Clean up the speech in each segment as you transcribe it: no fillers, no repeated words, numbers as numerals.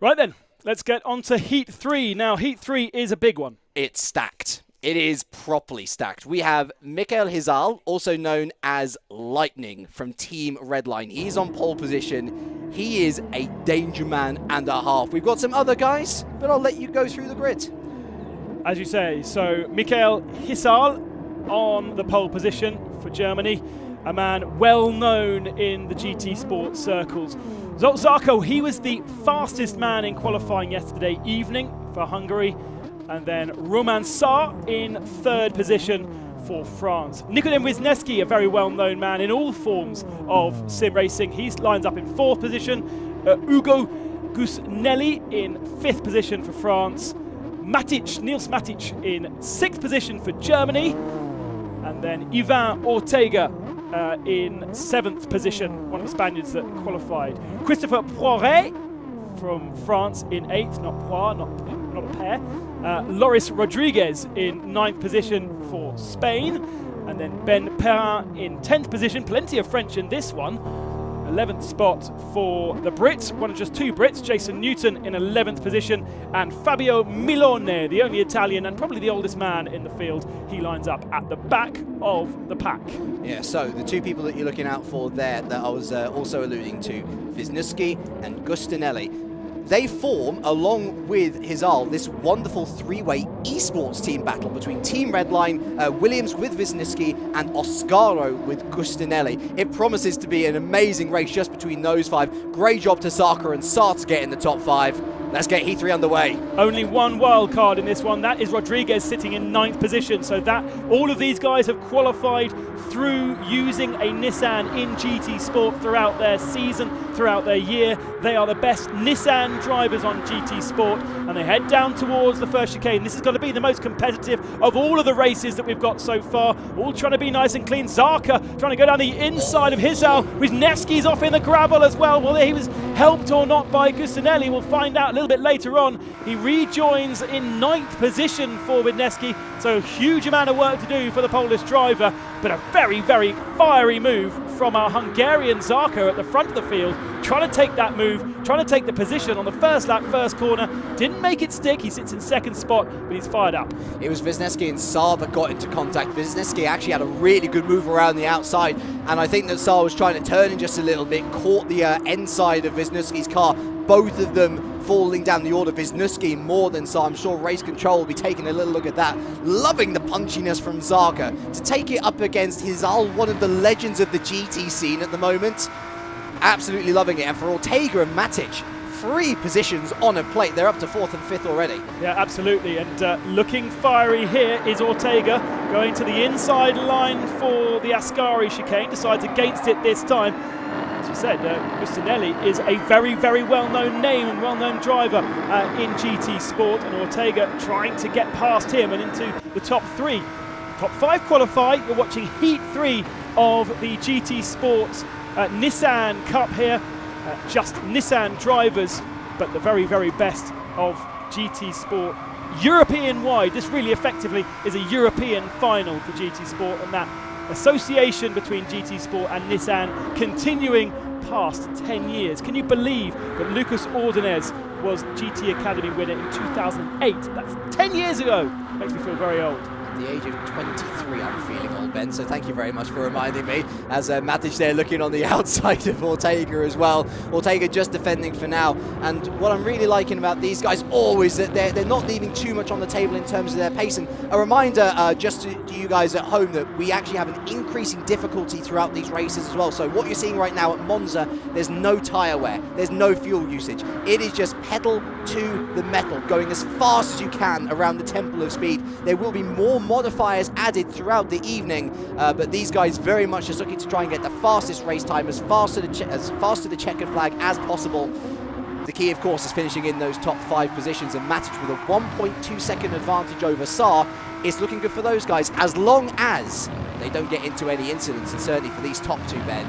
Right then, let's get on to Heat 3. Now, Heat 3 is a big one. It's stacked. It is properly stacked. We have Michael Hizal, also known as Lightning from Team Redline. He's on pole position. He is a danger man and a half. We've got some other guys, but I'll let you go through the grid. As you say, so Michael Hizal on the pole position for Germany, a man well known in the GT Sport circles. Zarco, he was the fastest man in qualifying yesterday evening for Hungary. And then Romain Sarr in third position for France. Nikodem Wisniewski, a very well-known man in all forms of sim racing. He lines up in fourth position. Ugo Gusnelli in fifth position for France. Nils Matic in sixth position for Germany. And then Ivan Ortega in seventh position, one of the Spaniards that qualified. Christopher Poiret from France in eighth, not Poir, not a pair. Loris Rodriguez in ninth position for Spain. And then Ben Perrin in 10th position. Plenty of French in this one. 11th spot for the Brits, one of just two Brits, Jason Newton in 11th position, and Fabio Milone, the only Italian and probably the oldest man in the field. He lines up at the back of the pack. Yeah, so the two people that you're looking out for there that I was also alluding to, Wisniewski and Gustinelli. They form, along with Hizal, this wonderful three-way esports team battle between Team Redline, Williams with Wisniewski, and Oscaro with Gustinelli. It promises to be an amazing race just between those five. Great job to Saka and Sarr to get in the top five. Let's get Heat 3 underway. Only one wild card in this one. That is Rodriguez sitting in ninth position. So that all of these guys have qualified through using a Nissan in GT Sport throughout their season, throughout their year. They are the best Nissan drivers on GT Sport, and they head down towards the first chicane. This is going to be the most competitive of all of the races that we've got so far. All trying to be nice and clean. Zarka trying to go down the inside of Hizal. Wisniewski's off in the gravel as well. Whether he was helped or not by Gustinelli, we'll find out a little bit later on. He rejoins in ninth position for Wisniewski, so huge amount of work to do for the Polish driver, but a very, very fiery move from our Hungarian Zarko at the front of the field, trying to take that move, trying to take the position on the first lap, first corner. Didn't make it stick. He sits in second spot, but he's fired up. It was Wisniewski and Sarr that got into contact. Wisniewski actually had a really good move around the outside, and I think that Sarr was trying to turn in just a little bit, caught the end side of Wisniewski's car. Both of them falling down the order. Wisniewski more than Sarr. I'm sure Race Control will be taking a little look at that. Loving the punchiness from Zarka to take it up against Hizal, one of the legends of the GT scene at the moment. Absolutely loving it. And for Ortega and Matic, 3 positions on a plate. They're up to 4th and 5th already. Yeah, absolutely. And looking fiery here is Ortega, going to the inside line for the Ascari chicane. Decides against it this time. As you said, Gustinelli is a very, very well-known name and well-known driver in GT Sport, and Ortega trying to get past him and into the top 3. Top 5 qualify. You're watching Heat 3 of the GT Sports Nissan Cup here. Just Nissan drivers, but the very, very best of GT Sport European-wide. This really effectively is a European final for GT Sport, and that association between GT Sport and Nissan continuing past 10 years. Can you believe that Lucas Ordonez was GT Academy winner in 2008? That's 10 years ago. Makes me feel very old. At the age of 23, I'm feeling old, Ben, so thank you very much for reminding me. As Matic there looking on the outside of Ortega as well. Ortega just defending for now. And what I'm really liking about these guys always that they're not leaving too much on the table in terms of their pace. And a reminder just to you guys at home that we actually have an increasing difficulty throughout these races as well. So what you're seeing right now at Monza, there's no tyre wear, there's no fuel usage. It is just pedal to the metal, going as fast as you can around the Temple of Speed. There will be more modifiers added throughout the evening, but these guys very much just looking to try and get the fastest race time, as fast to the checkered flag as possible. The key, of course, is finishing in those top 5 positions, and Matic with a 1.2 second advantage over Sarr. It's looking good for those guys, as long as they don't get into any incidents, and certainly for these top 2, Ben,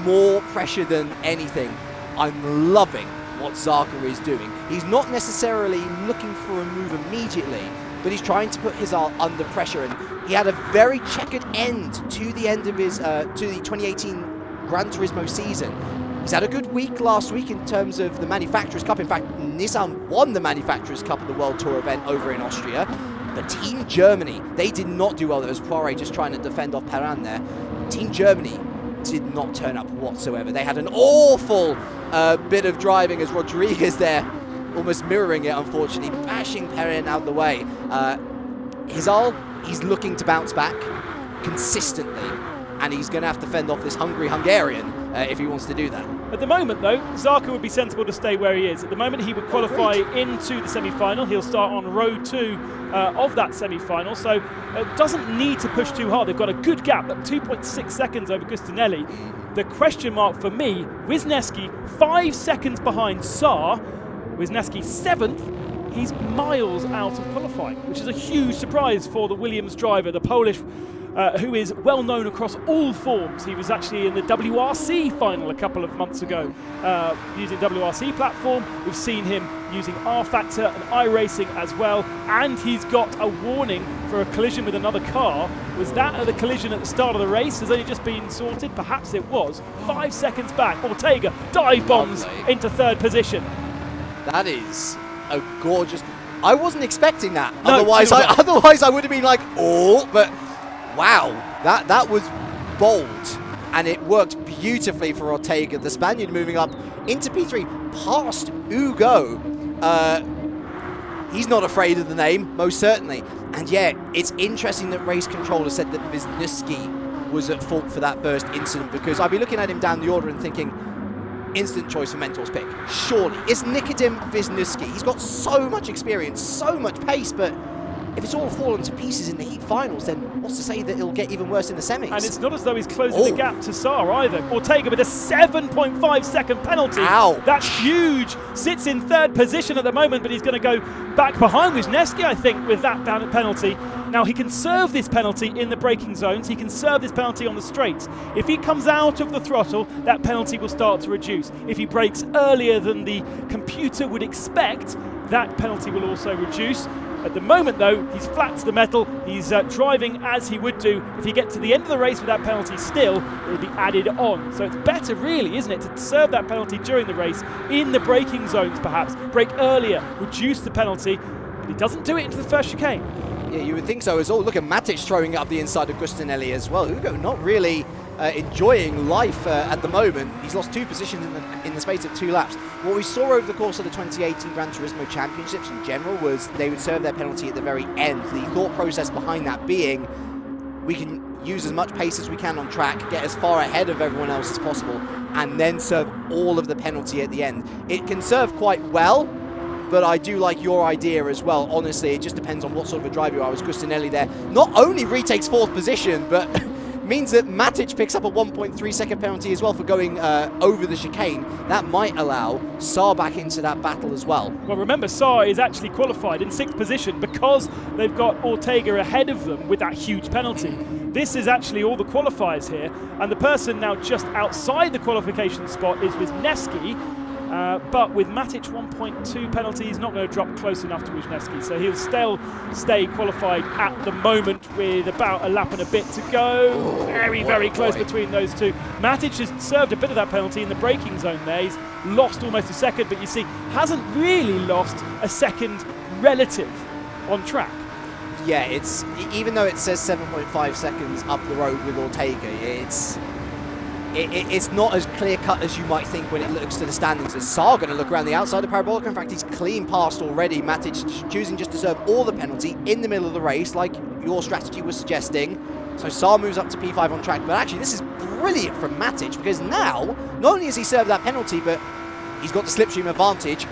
more pressure than anything. I'm loving what Zarka is doing. He's not necessarily looking for a move immediately, but he's trying to put Hizal under pressure, and he had a very checkered end to the end of his to the 2018 Gran Turismo season. He's had a good week last week in terms of the Manufacturers' Cup. In fact, Nissan won the Manufacturers' Cup at the World Tour event over in Austria. But Team Germany, they did not do well. There was Poiré just trying to defend off Perrin there. Team Germany did not turn up whatsoever. They had an awful bit of driving as Rodriguez there, almost mirroring it, unfortunately, bashing Perrin out the way. Hisal, he's looking to bounce back consistently, and he's going to have to fend off this hungry Hungarian if he wants to do that. At the moment, though, Zarco would be sensible to stay where he is. At the moment, he would qualify into the semi-final. He'll start on row 2 of that semi-final, so doesn't need to push too hard. They've got a good gap, at 2.6 seconds over Gustinelli. The question mark for me, Wisniewski 5 seconds behind Saar. Wisniewski 7th. He's miles out of qualifying, which is a huge surprise for the Williams driver, the Polish, who is well known across all forms. He was actually in the WRC final a couple of months ago using WRC platform. We've seen him using R-Factor and iRacing as well, and he's got a warning for a collision with another car. Was that the collision at the start of the race? Has only just been sorted? Perhaps it was. 5 seconds back, Ortega dive bombs into 3rd position. That is a gorgeous... I wasn't expecting that. No, otherwise I would have been like, oh, but wow, that was bold. And it worked beautifully for Ortega, the Spaniard moving up into P3 past Hugo. He's not afraid of the name, most certainly. And yeah, it's interesting that race controller said that Wisniewski was at fault for that first incident, because I'd be looking at him down the order and thinking, instant choice for Mentor's pick. Surely. It's Nikodem Wisniewski. He's got so much experience, so much pace, but if it's all fallen to pieces in the heat finals, then what's to say that it'll get even worse in the semis? And it's not as though he's closing the gap to Saar either. Ortega with a 7.5 second penalty. Ouch. That's huge. Sits in 3rd position at the moment, but he's going to go back behind Wisniewski, I think, with that penalty. Now, he can serve this penalty in the braking zones. He can serve this penalty on the straights. If he comes out of the throttle, that penalty will start to reduce. If he brakes earlier than the computer would expect, that penalty will also reduce. At the moment, though, he's flat to the metal. He's driving as he would do. If he gets to the end of the race with that penalty still, it will be added on. So it's better, really, isn't it, to serve that penalty during the race, in the braking zones perhaps, brake earlier, reduce the penalty, but he doesn't do it into the first chicane. Yeah, you would think so as well. Look at Matic throwing it up the inside of Gustinelli as well. Hugo not really enjoying life at the moment. He's lost 2 positions in the space of 2 laps. What we saw over the course of the 2018 Gran Turismo Championships in general was they would serve their penalty at the very end. The thought process behind that being, we can use as much pace as we can on track, get as far ahead of everyone else as possible, and then serve all of the penalty at the end. It can serve quite well, but I do like your idea as well. Honestly, it just depends on what sort of a driver you are. As Gustinelli there not only retakes 4th position, but means that Matic picks up a 1.3 second penalty as well for going over the chicane. That might allow Saar back into that battle as well. Well, remember, Saar is actually qualified in 6th position because they've got Ortega ahead of them with that huge penalty. This is actually all the qualifiers here, and the person now just outside the qualification spot is Wisniewski. But with Matic 1.2 penalty, he's not going to drop close enough to Wisniewski, so he'll still stay qualified at the moment with about a lap and a bit to go. Very close between those two. Matic has served a bit of that penalty in the braking zone there. He's lost almost a second, but you see, hasn't really lost a second relative on track. Yeah, it's, even though it says 7.5 seconds up the road with Ortega, it's not as clear-cut as you might think when it looks to the standings. Is Saar going to look around the outside of Parabolica? In fact, he's clean past already. Matic choosing just to serve all the penalty in the middle of the race, like your strategy was suggesting. So Saar moves up to P5 on track. But actually, this is brilliant from Matic, because now, not only has he served that penalty, but he's got the slipstream advantage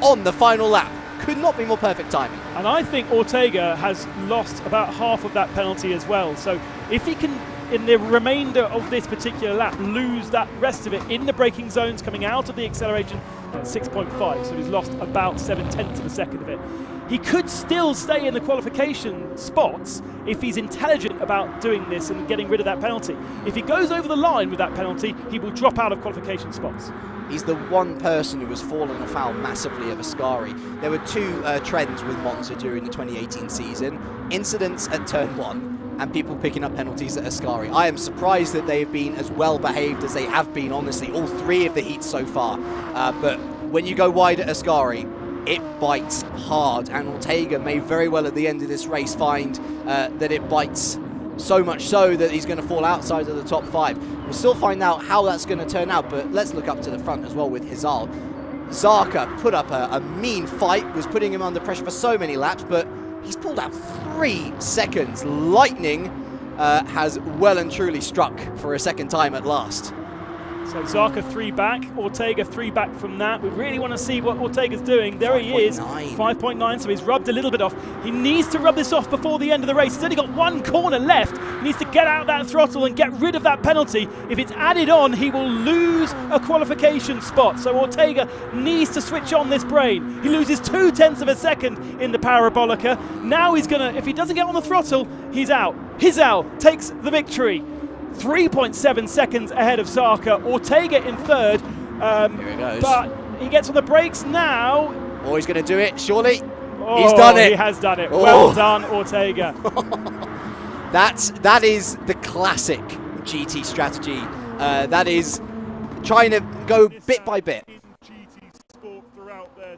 on the final lap. Could not be more perfect timing. And I think Ortega has lost about half of that penalty as well. So if he can, in the remainder of this particular lap, lose that rest of it in the braking zones coming out of the acceleration at 6.5, so he's lost about 7/10 of a second of it. He could still stay in the qualification spots if he's intelligent about doing this and getting rid of that penalty. If he goes over the line with that penalty, he will drop out of qualification spots. He's the one person who has fallen afoul massively of Ascari. There were 2 trends with Monza during the 2018 season. Incidents at turn 1. and people picking up penalties at Ascari. I am surprised that they have been as well behaved as they have been, honestly, all 3 of the heats so far. But when you go wide at Ascari, it bites hard, and Ortega may very well at the end of this race find that it bites so much so that he's going to fall outside of the top 5. We'll still find out how that's going to turn out, but let's look up to the front as well with Hizal. Zarka put up a mean fight, was putting him under pressure for so many laps, but he's pulled out 3 seconds. Lightning has well and truly struck for a second time at last. So Zarka 3 back, Ortega 3 back from that. We really want to see what Ortega's doing. There he is, 5.9, so he's rubbed a little bit off. He needs to rub this off before the end of the race. He's only got 1 corner left. He needs to get out that throttle and get rid of that penalty. If it's added on, he will lose a qualification spot. So Ortega needs to switch on this brain. He loses 0.2 of a second in the Parabolica. Now he's going to, if he doesn't get on the throttle, he's out. Hizal takes the victory. 3.7 seconds ahead of Zarka. Ortega in 3rd. Here he goes. But he gets on the brakes now. Oh, he's going to do it, surely. Oh, he's done it. He has done it. Oh. Well done, Ortega. That is the classic GT strategy. That is trying to go bit by bit. GT Sport throughout there.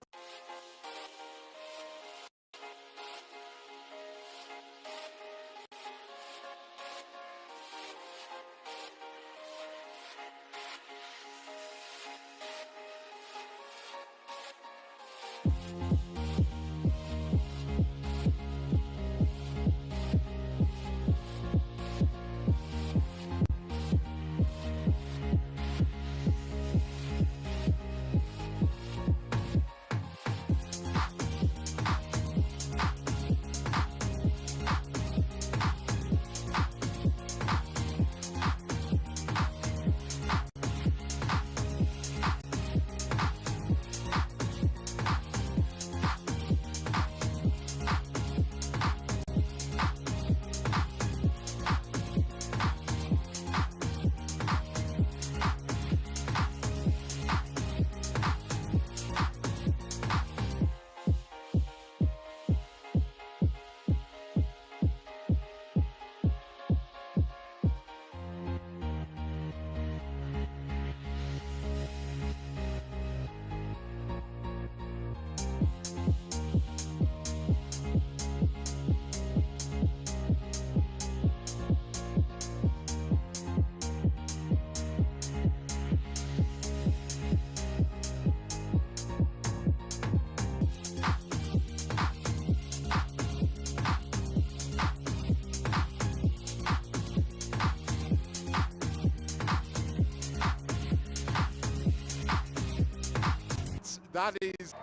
That is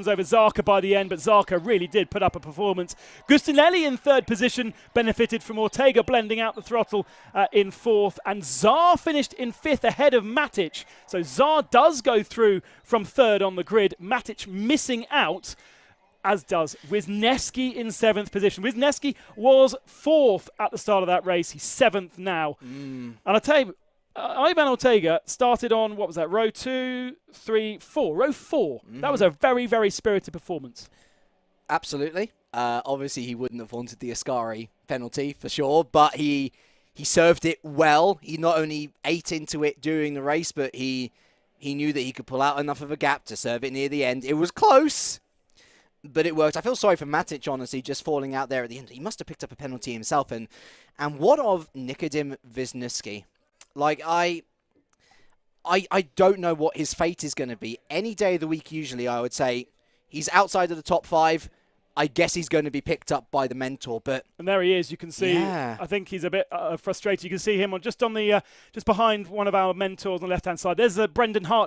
over Zarka by the end, but Zarka really did put up a performance. Gustinelli in 3rd position benefited from Ortega blending out the throttle in 4th, and Zar finished in 5th ahead of Matic. So Zar does go through from 3rd on the grid, Matic missing out, as does Wisniewski in 7th position. Wisniewski was 4th at the start of that race. He's 7th now. And I tell you, Ivan Ortega started on, what was that, row 2, 3, 4, row 4. That was a very, very spirited performance. Absolutely. Obviously, he wouldn't have wanted the Ascari penalty for sure, but he served it well. He not only ate into it during the race, but he knew that he could pull out enough of a gap to serve it near the end. It was close, but it worked. I feel sorry for Matic, honestly, just falling out there at the end. He must have picked up a penalty himself. And what of Nikodem Wisniewski? Like, I don't know what his fate is going to be. Any day of the week, usually, I would say he's outside of the top 5. I guess he's going to be picked up by the mentor, but... And there he is, you can see. Yeah. I think he's a bit frustrated. You can see him just behind one of our mentors on the left-hand side. There's Brendan Hart.